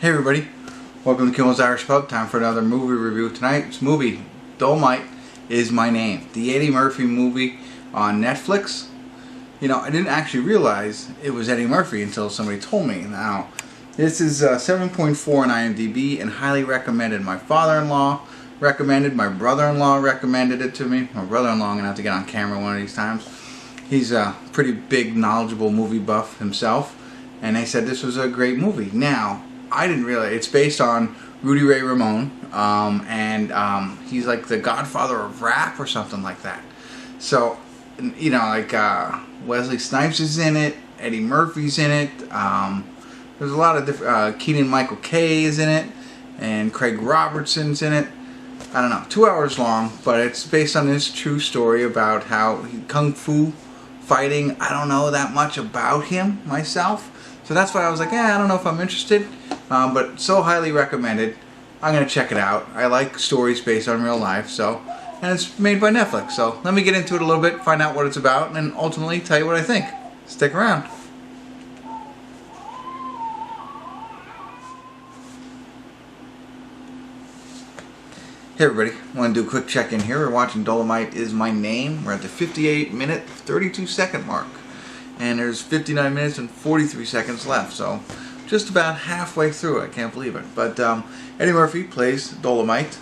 Hey everybody, welcome to Kimmel's Irish Pub. Time for another movie review. Tonight's movie, Dolemite Is My Name. The Eddie Murphy movie on Netflix. You know, I didn't actually realize it was Eddie Murphy until somebody told me. Now, this is 7.4 on IMDb and highly recommended. My father-in-law recommended, my brother-in-law recommended it to me. My brother-in-law, I'm going to have to get on camera one of these times. He's a pretty big, knowledgeable movie buff himself. And they said this was a great movie. Now, I didn't realize it's based on Rudy Ray Ramone, and he's like the godfather of rap or something like that. So, you know, like Wesley Snipes is in it, Eddie Murphy's in it. There's a lot of different. Keegan-Michael is in it, and Craig Robertson's in it. I don't know, 2 hours long, but it's based on this true story about how kung fu fighting. I don't know that much about him myself. So that's why I was like, I don't know if I'm interested, but so highly recommended. I'm going to check it out. I like stories based on real life, and it's made by Netflix. So let me get into it a little bit, find out what it's about, and then ultimately tell you what I think. Stick around. Hey everybody, I want to do a quick check-in here. We're watching Dolemite Is My Name. We're at the 58-minute, 32-second mark. And there's 59 minutes and 43 seconds left, so just about halfway through. I can't believe it. But Eddie Murphy plays Dolemite,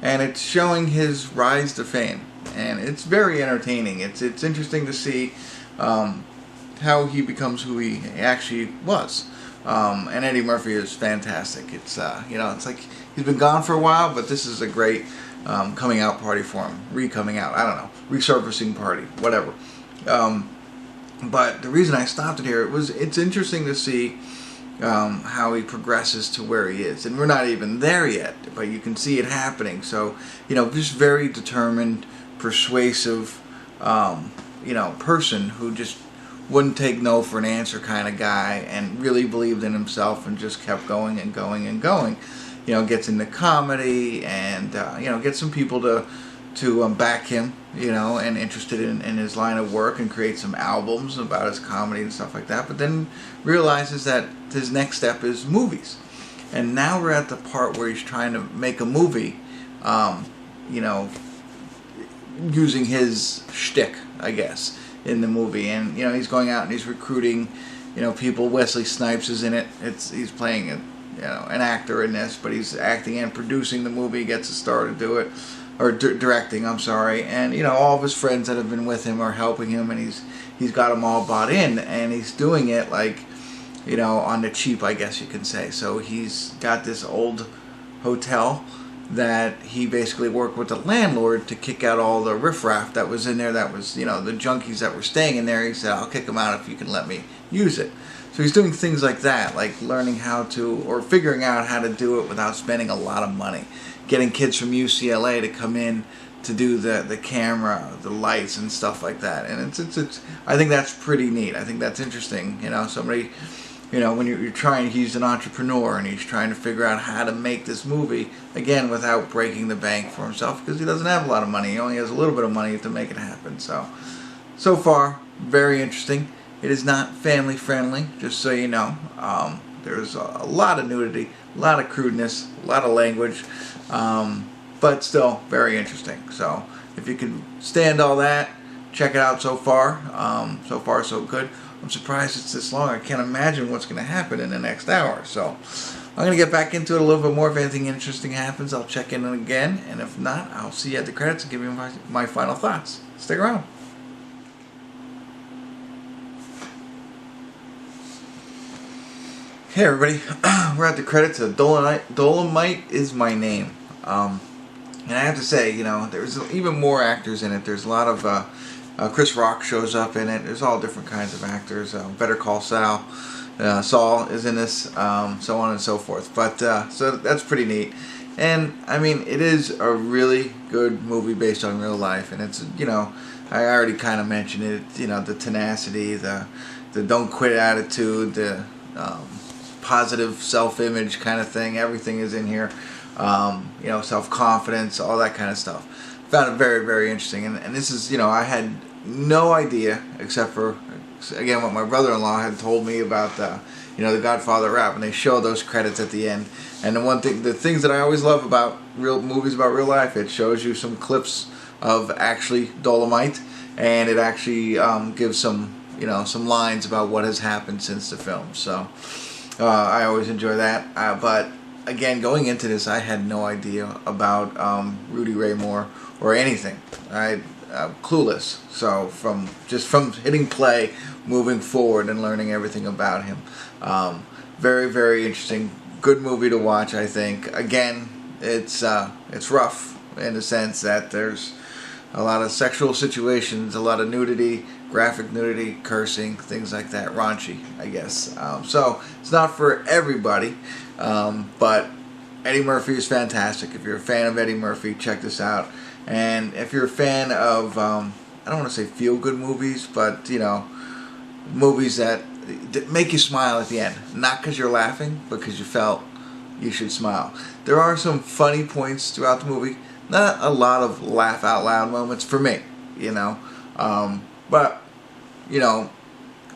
and it's showing his rise to fame, and it's very entertaining. It's interesting to see how he becomes who he actually was. And Eddie Murphy is fantastic. It's you know, it's like he's been gone for a while, but this is a great coming out party for him. Re-coming out, I don't know, resurfacing party, whatever. But the reason I stopped it here, it's interesting to see how he progresses to where he is. And we're not even there yet, but you can see it happening. So, you know, just very determined, persuasive, you know, person who just wouldn't take no for an answer kind of guy, and really believed in himself and just kept going and going and going. You know, gets into comedy and, you know, gets some people to back him, you know, and interested in his line of work, and create some albums about his comedy and stuff like that, but then realizes that his next step is movies. And now we're at the part where he's trying to make a movie, you know, using his shtick, I guess, in the movie. And, you know, he's going out and he's recruiting, you know, people. Wesley Snipes is in it. He's playing you know, an actor in this, but he's acting and producing the movie. He gets a star to do it. Or directing, I'm sorry, and you know, all of his friends that have been with him are helping him, and he's got them all bought in, and he's doing it like, you know, on the cheap, I guess you can say. So he's got this old hotel that he basically worked with the landlord to kick out all the riffraff that was in there, that was, you know, the junkies that were staying in there. He said, I'll kick them out if you can let me use it. So he's doing things like that, like learning how to, or figuring out how to do it without spending a lot of money. Getting kids from UCLA to come in to do the camera, the lights and stuff like that. And it's I think that's pretty neat. I think that's interesting. You know, somebody, you know, when you're trying, he's an entrepreneur and he's trying to figure out how to make this movie, again, without breaking the bank for himself, because he doesn't have a lot of money. He only has a little bit of money to make it happen. So far, very interesting. It is not family friendly, just so you know. There's a lot of nudity, a lot of crudeness, a lot of language, but still very interesting. So if you can stand all that, check it out so far. So far so good. I'm surprised it's this long. I can't imagine what's going to happen in the next hour. So I'm going to get back into it a little bit more. If anything interesting happens, I'll check in again. And if not, I'll see you at the credits and give you my final thoughts. Stick around. Hey everybody, we're at the credits of Dolemite Is My Name. And I have to say, you know, there's even more actors in it. There's a lot of, Chris Rock shows up in it. There's all different kinds of actors. Better Call Saul. Saul is in this, so on and so forth. But, so that's pretty neat. And, I mean, it is a really good movie based on real life. And it's, you know, I already kind of mentioned it, you know, the tenacity, the don't quit attitude, the, positive self-image kind of thing. Everything is in here. You know, self-confidence, all that kind of stuff. Found it very, very interesting. And this is, you know, I had no idea, except for, again, what my brother-in-law had told me about the Godfather rap, and they show those credits at the end. And the things that I always love about real movies about real life, it shows you some clips of actually Dolemite, and it actually gives some some lines about what has happened since the film. So I always enjoy that. But again, going into this, I had no idea about Rudy Ray Moore or anything. I'm clueless. So from hitting play, moving forward, and learning everything about him, very, very interesting. Good movie to watch, I think. Again, it's rough in the sense that there's a lot of sexual situations, a lot of nudity, graphic nudity, cursing, things like that. Raunchy, I guess. So it's not for everybody, but Eddie Murphy is fantastic. If you're a fan of Eddie Murphy, check this out. And if you're a fan of, I don't want to say feel-good movies, but movies that make you smile at the end. Not because you're laughing, but because you felt you should smile. There are some funny points throughout the movie. Not a lot of laugh out loud moments for me, but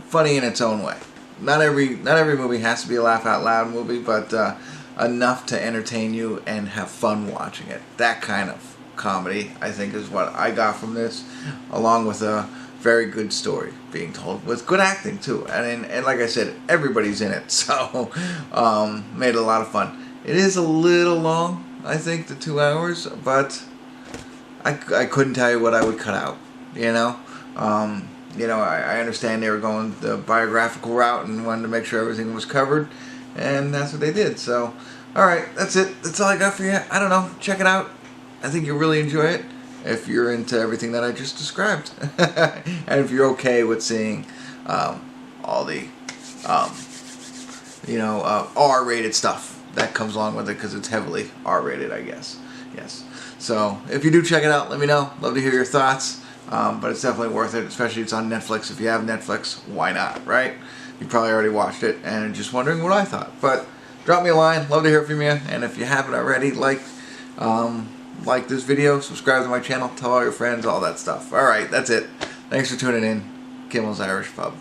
funny in its own way. Not every movie has to be a laugh out loud movie, but enough to entertain you and have fun watching it. That kind of comedy, I think, is what I got from this, along with a very good story being told with good acting too. And like I said, everybody's in it, so made it a lot of fun. It is a little long, I think, the 2 hours, but I couldn't tell you what I would cut out. I understand they were going the biographical route and wanted to make sure everything was covered, and that's what they did. So, all right, that's it. That's all I got for you. I don't know. Check it out. I think you'll really enjoy it if you're into everything that I just described, and if you're okay with seeing all the R-rated stuff that comes along with it, because it's heavily R-rated, I guess. Yes. So if you do check it out, let me know. Love to hear your thoughts. But it's definitely worth it, especially it's on Netflix. If you have Netflix, why not, right? You probably already watched it and are just wondering what I thought. But drop me a line. Love to hear from you. And if you haven't already, like this video, subscribe to my channel, tell all your friends, all that stuff. All right, that's it. Thanks for tuning in. Kimmel's Irish Pub.